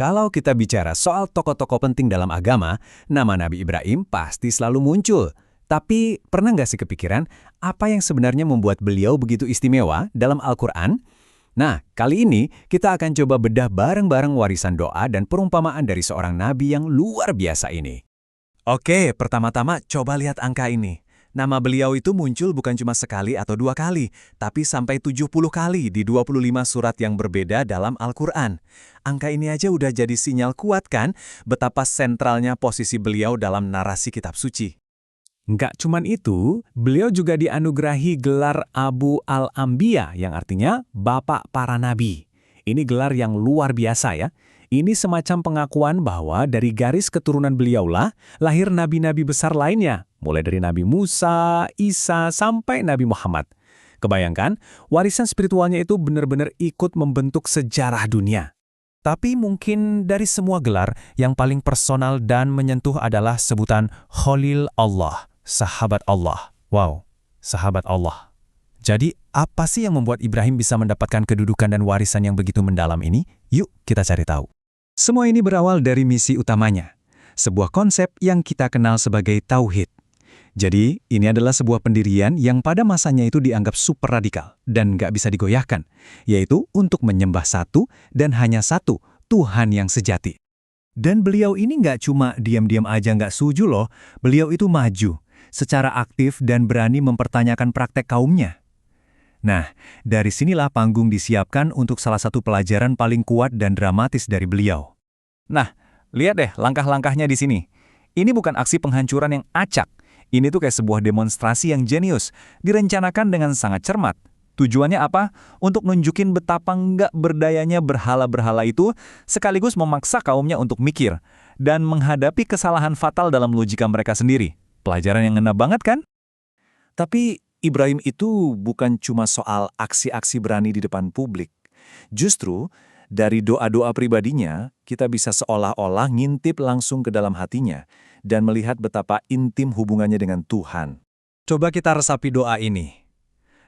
Kalau kita bicara soal tokoh-tokoh penting dalam agama, nama Nabi Ibrahim pasti selalu muncul. Tapi pernah nggak sih kepikiran apa yang sebenarnya membuat beliau begitu istimewa dalam Al-Quran? Nah, kali ini kita akan coba bedah bareng-bareng warisan doa dan perumpamaan dari seorang nabi yang luar biasa ini. Oke, pertama-tama coba lihat angka ini. Nama beliau itu muncul bukan cuma sekali atau dua kali, tapi sampai 70 kali di 25 surat yang berbeda dalam Al-Quran. Angka ini aja udah jadi sinyal kuat kan betapa sentralnya posisi beliau dalam narasi kitab suci. Nggak cuman itu, beliau juga dianugerahi gelar Abu al-Anbiya yang artinya Bapak para Nabi. Ini gelar yang luar biasa ya. Ini semacam pengakuan bahwa dari garis keturunan beliaulah lahir nabi-nabi besar lainnya, mulai dari Nabi Musa, Isa, sampai Nabi Muhammad. Kebayangkan, warisan spiritualnya itu benar-benar ikut membentuk sejarah dunia. Tapi mungkin dari semua gelar, yang paling personal dan menyentuh adalah sebutan Khalil Allah, sahabat Allah. Wow, sahabat Allah. Jadi, apa sih yang membuat Ibrahim bisa mendapatkan kedudukan dan warisan yang begitu mendalam ini? Yuk, kita cari tahu. Semua ini berawal dari misi utamanya, sebuah konsep yang kita kenal sebagai Tauhid. Jadi, ini adalah sebuah pendirian yang pada masanya itu dianggap super radikal dan nggak bisa digoyahkan, yaitu untuk menyembah satu dan hanya satu, Tuhan yang sejati. Dan beliau ini nggak cuma diam-diam aja nggak setuju loh, beliau itu maju, secara aktif dan berani mempertanyakan praktek kaumnya. Nah, dari sinilah panggung disiapkan untuk salah satu pelajaran paling kuat dan dramatis dari beliau. Nah, lihat deh langkah-langkahnya di sini. Ini bukan aksi penghancuran yang acak. Ini tuh kayak sebuah demonstrasi yang jenius, direncanakan dengan sangat cermat. Tujuannya apa? Untuk nunjukin betapa nggak berdayanya berhala-berhala itu, sekaligus memaksa kaumnya untuk mikir, dan menghadapi kesalahan fatal dalam logika mereka sendiri. Pelajaran yang ngena banget kan? Tapi Ibrahim itu bukan cuma soal aksi-aksi berani di depan publik. Justru, dari doa-doa pribadinya, kita bisa seolah-olah ngintip langsung ke dalam hatinya dan melihat betapa intim hubungannya dengan Tuhan. Coba kita resapi doa ini.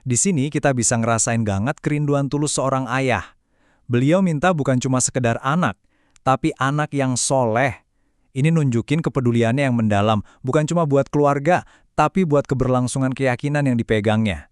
Di sini kita bisa ngerasain banget kerinduan tulus seorang ayah. Beliau minta bukan cuma sekedar anak, tapi anak yang soleh. Ini nunjukin kepeduliannya yang mendalam, bukan cuma buat keluarga, tapi buat keberlangsungan keyakinan yang dipegangnya.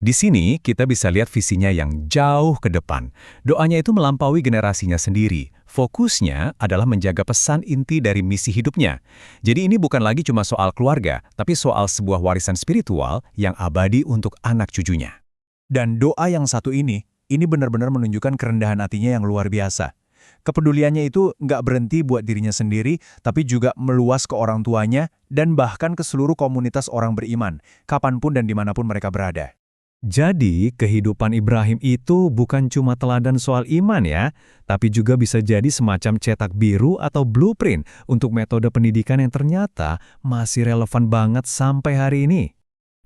Di sini kita bisa lihat visinya yang jauh ke depan. Doanya itu melampaui generasinya sendiri. Fokusnya adalah menjaga pesan inti dari misi hidupnya. Jadi ini bukan lagi cuma soal keluarga, tapi soal sebuah warisan spiritual yang abadi untuk anak cucunya. Dan doa yang satu ini benar-benar menunjukkan kerendahan hatinya yang luar biasa. Kepeduliannya itu nggak berhenti buat dirinya sendiri, tapi juga meluas ke orang tuanya dan bahkan ke seluruh komunitas orang beriman, kapanpun dan dimanapun mereka berada. Jadi, kehidupan Ibrahim itu bukan cuma teladan soal iman ya, tapi juga bisa jadi semacam cetak biru atau blueprint untuk metode pendidikan yang ternyata masih relevan banget sampai hari ini.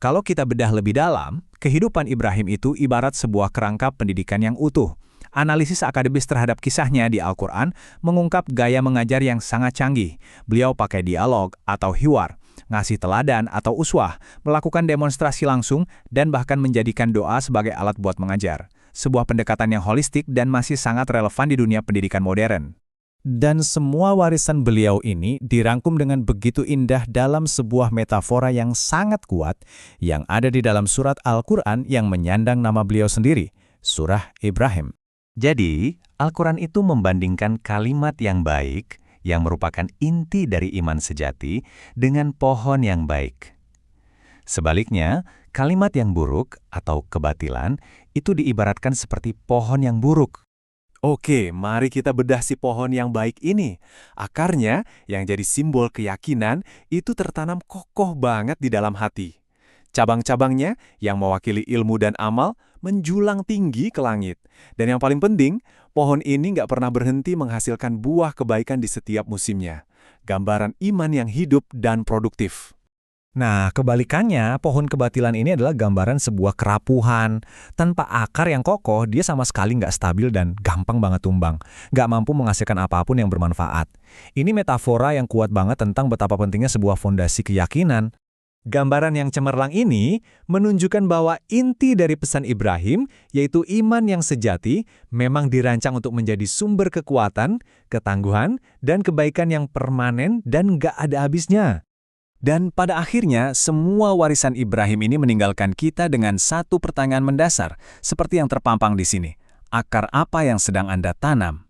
Kalau kita bedah lebih dalam, kehidupan Ibrahim itu ibarat sebuah kerangka pendidikan yang utuh. Analisis akademis terhadap kisahnya di Al-Quran mengungkap gaya mengajar yang sangat canggih. Beliau pakai dialog atau hiwar, ngasih teladan atau uswah, melakukan demonstrasi langsung, dan bahkan menjadikan doa sebagai alat buat mengajar. Sebuah pendekatan yang holistik dan masih sangat relevan di dunia pendidikan modern. Dan semua warisan beliau ini dirangkum dengan begitu indah dalam sebuah metafora yang sangat kuat yang ada di dalam surat Al-Quran yang menyandang nama beliau sendiri, Surah Ibrahim. Jadi, Al-Quran itu membandingkan kalimat yang baik, yang merupakan inti dari iman sejati, dengan pohon yang baik. Sebaliknya, kalimat yang buruk atau kebatilan itu diibaratkan seperti pohon yang buruk. Oke, mari kita bedah si pohon yang baik ini. Akarnya, yang jadi simbol keyakinan, itu tertanam kokoh banget di dalam hati. Cabang-cabangnya, yang mewakili ilmu dan amal, menjulang tinggi ke langit. Dan yang paling penting, pohon ini nggak pernah berhenti menghasilkan buah kebaikan di setiap musimnya. Gambaran iman yang hidup dan produktif. Nah, kebalikannya, pohon kebatilan ini adalah gambaran sebuah kerapuhan. Tanpa akar yang kokoh, dia sama sekali nggak stabil dan gampang banget tumbang. Nggak mampu menghasilkan apapun yang bermanfaat. Ini metafora yang kuat banget tentang betapa pentingnya sebuah fondasi keyakinan. Gambaran yang cemerlang ini menunjukkan bahwa inti dari pesan Ibrahim, yaitu iman yang sejati, memang dirancang untuk menjadi sumber kekuatan, ketangguhan, dan kebaikan yang permanen dan gak ada habisnya. Dan pada akhirnya, semua warisan Ibrahim ini meninggalkan kita dengan satu pertanyaan mendasar, seperti yang terpampang di sini. Akar apa yang sedang Anda tanam?